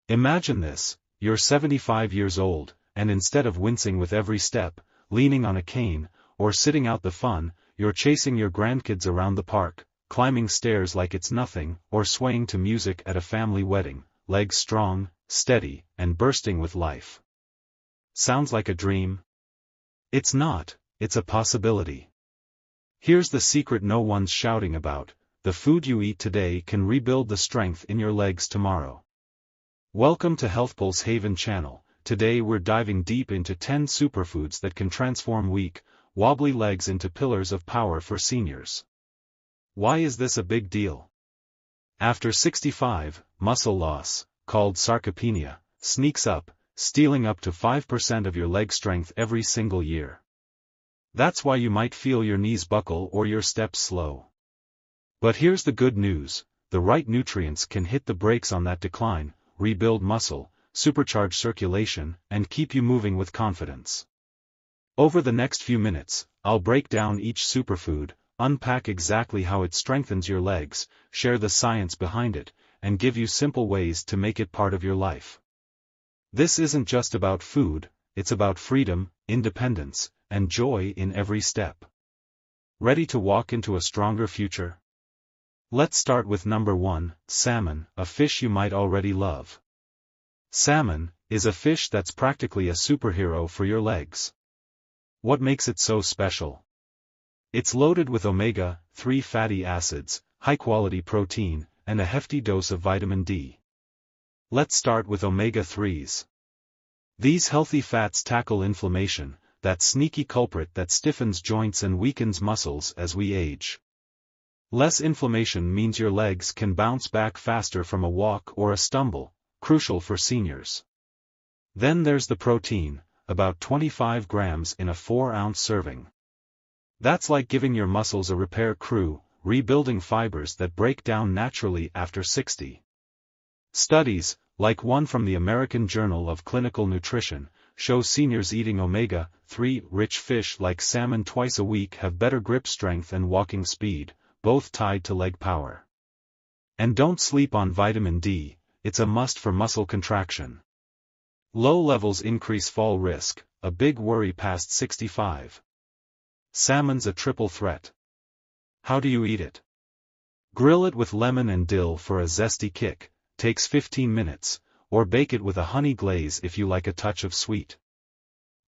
Imagine this, you're 75 years old, and instead of wincing with every step, leaning on a cane, or sitting out the fun, you're chasing your grandkids around the park, climbing stairs like it's nothing, or swaying to music at a family wedding, legs strong, steady, and bursting with life. Sounds like a dream? It's not, it's a possibility. Here's the secret no one's shouting about: the food you eat today can rebuild the strength in your legs tomorrow. Welcome to HealthPulse Haven channel. Today we're diving deep into 10 superfoods that can transform weak, wobbly legs into pillars of power for seniors. Why is this a big deal? After 65, muscle loss, called sarcopenia, sneaks up, stealing up to 5% of your leg strength every single year. That's why you might feel your knees buckle or your steps slow. But here's the good news: the right nutrients can hit the brakes on that decline, rebuild muscle, supercharge circulation, and keep you moving with confidence. Over the next few minutes, I'll break down each superfood, unpack exactly how it strengthens your legs, share the science behind it, and give you simple ways to make it part of your life. This isn't just about food, it's about freedom, independence, and joy in every step. Ready to walk into a stronger future? Let's start with number 1, salmon, a fish you might already love. Salmon is a fish that's practically a superhero for your legs. What makes it so special? It's loaded with omega-3 fatty acids, high-quality protein, and a hefty dose of vitamin D. Let's start with omega-3s. These healthy fats tackle inflammation, that sneaky culprit that stiffens joints and weakens muscles as we age. Less inflammation means your legs can bounce back faster from a walk or a stumble, crucial for seniors. Then there's the protein, about 25 grams in a 4-ounce serving. That's like giving your muscles a repair crew, rebuilding fibers that break down naturally after 60. Studies, like one from the American Journal of Clinical Nutrition, show seniors eating omega-3 rich fish like salmon twice a week have better grip strength and walking speed, both tied to leg power. And don't sleep on vitamin D, it's a must for muscle contraction. Low levels increase fall risk, a big worry past 65. Salmon's a triple threat. How do you eat it? Grill it with lemon and dill for a zesty kick, takes 15 minutes, or bake it with a honey glaze if you like a touch of sweet.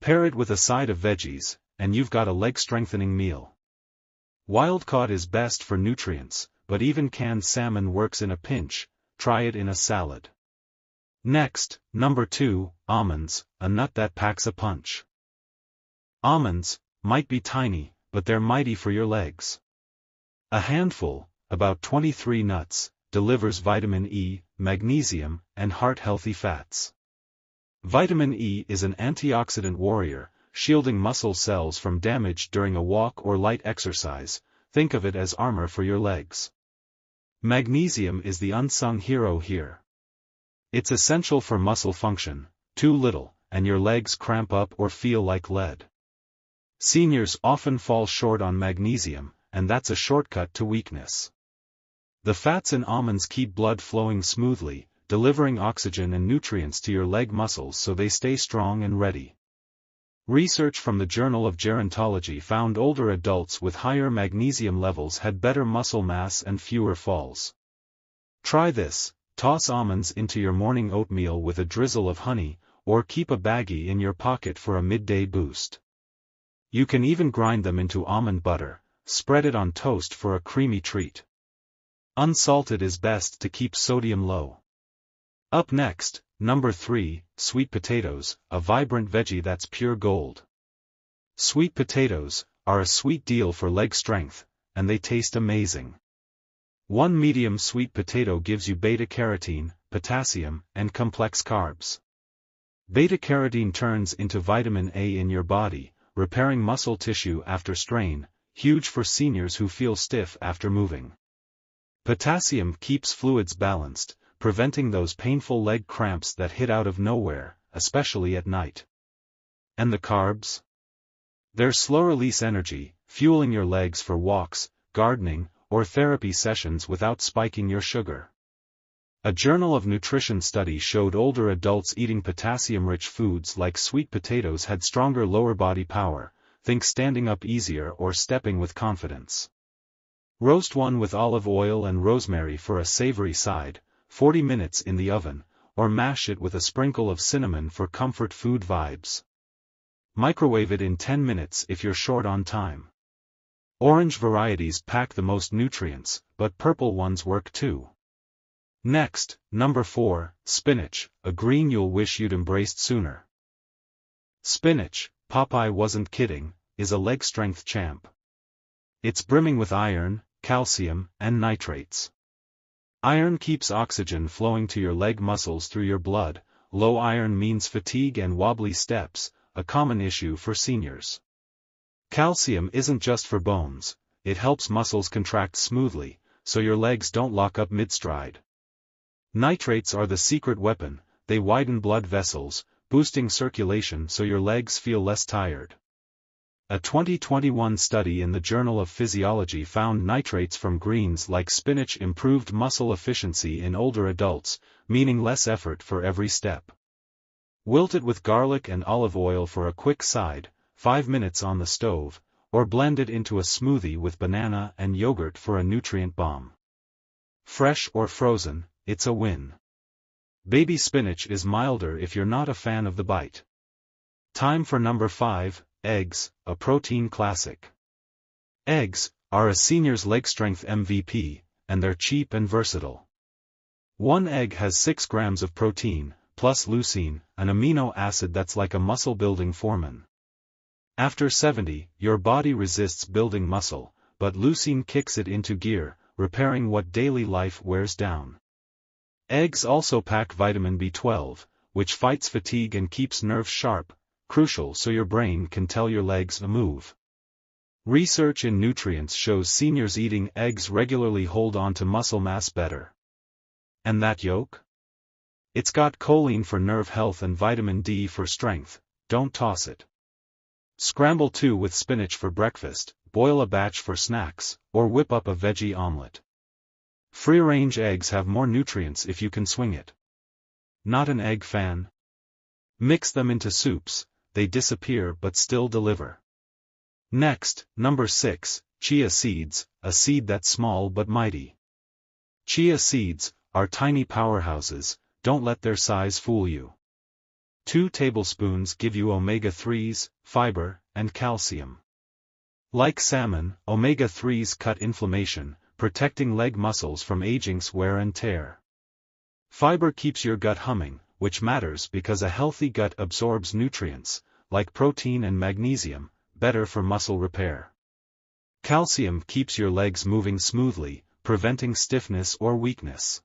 Pair it with a side of veggies, and you've got a leg-strengthening meal. Wild-caught is best for nutrients, but even canned salmon works in a pinch. Try it in a salad. Next, number 2, almonds, a nut that packs a punch. Almonds might be tiny, but they're mighty for your legs. A handful, about 23 nuts, delivers vitamin E, magnesium, and heart-healthy fats. Vitamin E is an antioxidant warrior, shielding muscle cells from damage during a walk or light exercise. Think of it as armor for your legs. Magnesium is the unsung hero here. It's essential for muscle function. Too little, and your legs cramp up or feel like lead. Seniors often fall short on magnesium, and that's a shortcut to weakness. The fats in almonds keep blood flowing smoothly, delivering oxygen and nutrients to your leg muscles so they stay strong and ready. Research from the Journal of Gerontology found older adults with higher magnesium levels had better muscle mass and fewer falls. Try this: toss almonds into your morning oatmeal with a drizzle of honey, or keep a baggie in your pocket for a midday boost. You can even grind them into almond butter, spread it on toast for a creamy treat. Unsalted is best to keep sodium low. Up next, number 3, sweet potatoes, a vibrant veggie that's pure gold. Sweet potatoes are a sweet deal for leg strength, and they taste amazing. One medium sweet potato gives you beta-carotene, potassium, and complex carbs. Beta-carotene turns into vitamin A in your body, repairing muscle tissue after strain, huge for seniors who feel stiff after moving. Potassium keeps fluids balanced, preventing those painful leg cramps that hit out of nowhere, especially at night. And the carbs? They're slow-release energy, fueling your legs for walks, gardening, or therapy sessions without spiking your sugar. A Journal of Nutrition study showed older adults eating potassium-rich foods like sweet potatoes had stronger lower body power, think standing up easier or stepping with confidence. Roast one with olive oil and rosemary for a savory side, 40 minutes in the oven, or mash it with a sprinkle of cinnamon for comfort food vibes. Microwave it in 10 minutes if you're short on time. Orange varieties pack the most nutrients, but purple ones work too. Next, number 4, spinach, a green you'll wish you'd embraced sooner. Spinach, Popeye wasn't kidding, is a leg strength champ. It's brimming with iron, calcium, and nitrates. Iron keeps oxygen flowing to your leg muscles through your blood. Low iron means fatigue and wobbly steps, a common issue for seniors. Calcium isn't just for bones, it helps muscles contract smoothly, so your legs don't lock up mid-stride. Nitrates are the secret weapon, they widen blood vessels, boosting circulation so your legs feel less tired. A 2021 study in the Journal of Physiology found nitrates from greens like spinach improved muscle efficiency in older adults, meaning less effort for every step. Wilt it with garlic and olive oil for a quick side, 5 minutes on the stove, or blend it into a smoothie with banana and yogurt for a nutrient bomb. Fresh or frozen, it's a win. Baby spinach is milder if you're not a fan of the bite. Time for number 5, eggs, a protein classic. Eggs are a senior's leg strength MVP, and they're cheap and versatile. One egg has 6 grams of protein, plus leucine, an amino acid that's like a muscle-building foreman. After 70, your body resists building muscle, but leucine kicks it into gear, repairing what daily life wears down. Eggs also pack vitamin B12, which fights fatigue and keeps nerves sharp, crucial so your brain can tell your legs to move. Research in nutrients shows seniors eating eggs regularly hold on to muscle mass better. And that yolk? It's got choline for nerve health and vitamin D for strength, don't toss it. Scramble 2 with spinach for breakfast, boil a batch for snacks, or whip up a veggie omelet. Free-range eggs have more nutrients if you can swing it. Not an egg fan? Mix them into soups, they disappear but still deliver. Next, number 6, chia seeds, a seed that's small but mighty. Chia seeds are tiny powerhouses, don't let their size fool you. 2 tablespoons give you omega-3s, fiber, and calcium. Like salmon, omega-3s cut inflammation, protecting leg muscles from aging's wear and tear. Fiber keeps your gut humming, which matters because a healthy gut absorbs nutrients, like protein and magnesium, better for muscle repair. Calcium keeps your legs moving smoothly, preventing stiffness or weakness.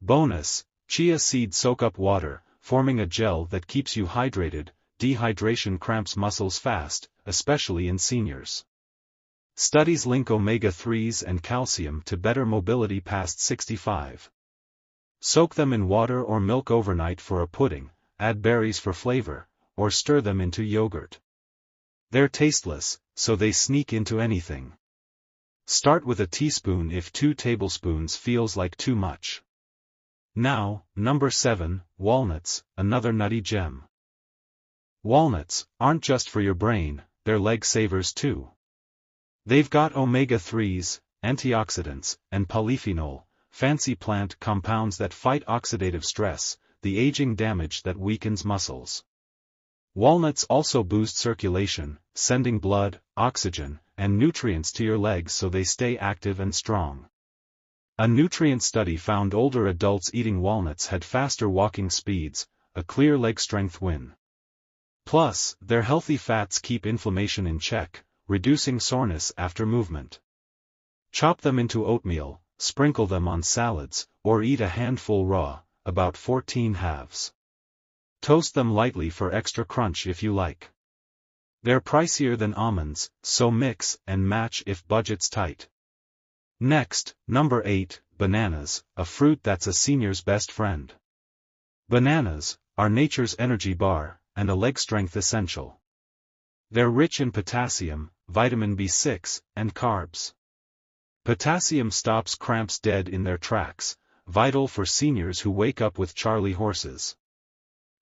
Bonus, chia seeds soak up water, forming a gel that keeps you hydrated. Dehydration cramps muscles fast, especially in seniors. Studies link omega-3s and calcium to better mobility past 65. Soak them in water or milk overnight for a pudding, add berries for flavor, or stir them into yogurt. They're tasteless, so they sneak into anything. Start with a teaspoon if 2 tablespoons feels like too much. Now, number 7, walnuts, another nutty gem. Walnuts aren't just for your brain, they're leg savers too. They've got omega-3s, antioxidants, and polyphenol, fancy plant compounds that fight oxidative stress, the aging damage that weakens muscles. Walnuts also boost circulation, sending blood, oxygen, and nutrients to your legs so they stay active and strong. A nutrient study found older adults eating walnuts had faster walking speeds, a clear leg strength win. Plus, their healthy fats keep inflammation in check, reducing soreness after movement. Chop them into oatmeal, sprinkle them on salads, or eat a handful raw, about 14 halves. Toast them lightly for extra crunch if you like. They're pricier than almonds, so mix and match if budget's tight. Next, number 8, bananas, a fruit that's a senior's best friend. Bananas are nature's energy bar, and a leg strength essential. They're rich in potassium, vitamin B6, and carbs. Potassium stops cramps dead in their tracks, vital for seniors who wake up with Charlie horses.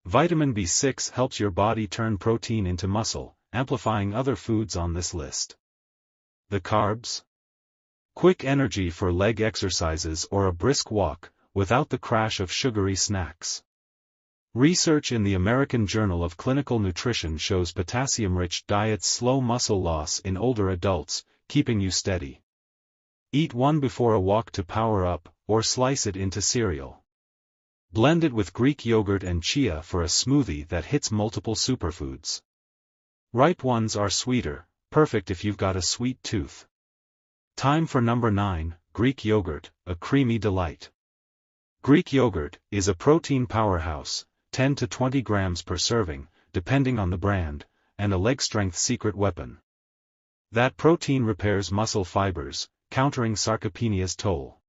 Vitamin B6 helps your body turn protein into muscle, amplifying other foods on this list. The carbs? Quick energy for leg exercises or a brisk walk, without the crash of sugary snacks. Research in the American Journal of Clinical Nutrition shows potassium-rich diets slow muscle loss in older adults, keeping you steady. Eat one before a walk to power up, or slice it into cereal. Blend it with Greek yogurt and chia for a smoothie that hits multiple superfoods. Ripe ones are sweeter, perfect if you've got a sweet tooth. Time for number 9, Greek yogurt, a creamy delight. Greek yogurt is a protein powerhouse, 10 to 20 grams per serving, depending on the brand, and a leg-strength secret weapon. That protein repairs muscle fibers, countering sarcopenia's toll.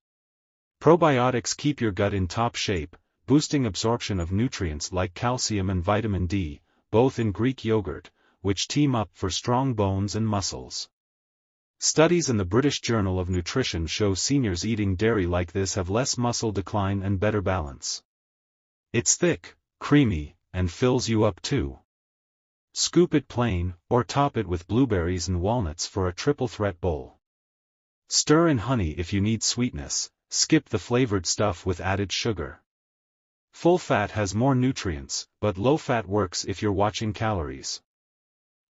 Probiotics keep your gut in top shape, boosting absorption of nutrients like calcium and vitamin D, both in Greek yogurt, which team up for strong bones and muscles. Studies in the British Journal of Nutrition show seniors eating dairy like this have less muscle decline and better balance. It's thick, creamy, and fills you up too. Scoop it plain, or top it with blueberries and walnuts for a triple threat bowl. Stir in honey if you need sweetness, skip the flavored stuff with added sugar. Full fat has more nutrients, but low fat works if you're watching calories.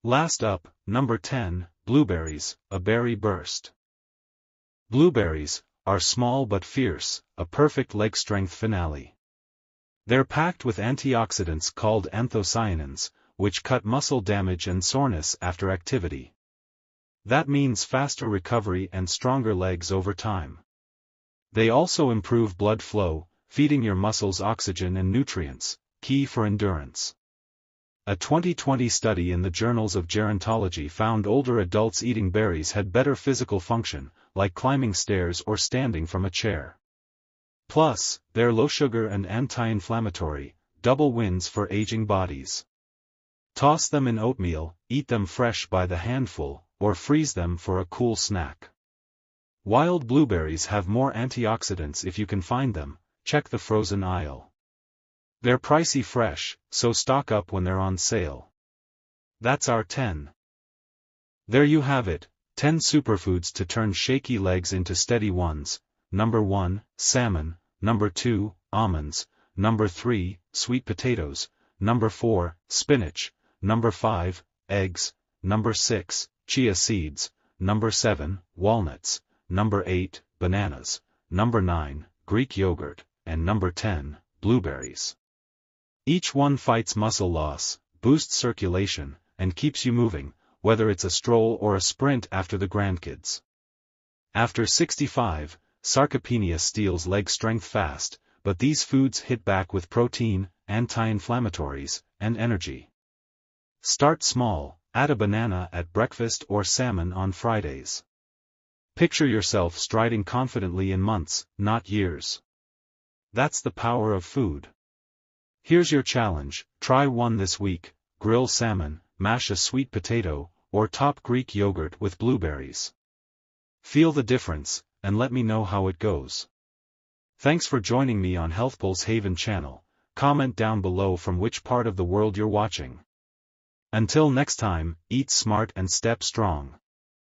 Last up, number 10, blueberries, a berry burst. Blueberries are small but fierce, a perfect leg strength finale. They're packed with antioxidants called anthocyanins, which cut muscle damage and soreness after activity. That means faster recovery and stronger legs over time. They also improve blood flow, feeding your muscles oxygen and nutrients, key for endurance. A 2020 study in the Journals of Gerontology found older adults eating berries had better physical function, like climbing stairs or standing from a chair. Plus, they're low sugar and anti-inflammatory, double wins for aging bodies. Toss them in oatmeal, eat them fresh by the handful, or freeze them for a cool snack. Wild blueberries have more antioxidants if you can find them, check the frozen aisle. They're pricey fresh, so stock up when they're on sale. That's our 10. There you have it, 10 superfoods to turn shaky legs into steady ones. Number 1, salmon, number 2, almonds, number 3, sweet potatoes, number 4, spinach, number 5, eggs, number 6, chia seeds, number 7, walnuts, number 8, bananas, number 9, Greek yogurt, and number 10, blueberries. Each one fights muscle loss, boosts circulation, and keeps you moving, whether it's a stroll or a sprint after the grandkids. After 65, sarcopenia steals leg strength fast, but these foods hit back with protein, anti-inflammatories, and energy. Start small, add a banana at breakfast or salmon on Fridays. Picture yourself striding confidently in months, not years. That's the power of food. Here's your challenge, try one this week, grill salmon, mash a sweet potato, or top Greek yogurt with blueberries. Feel the difference, and let me know how it goes. Thanks for joining me on HealthPulse Haven channel. Comment down below from which part of the world you're watching. Until next time, eat smart and step strong.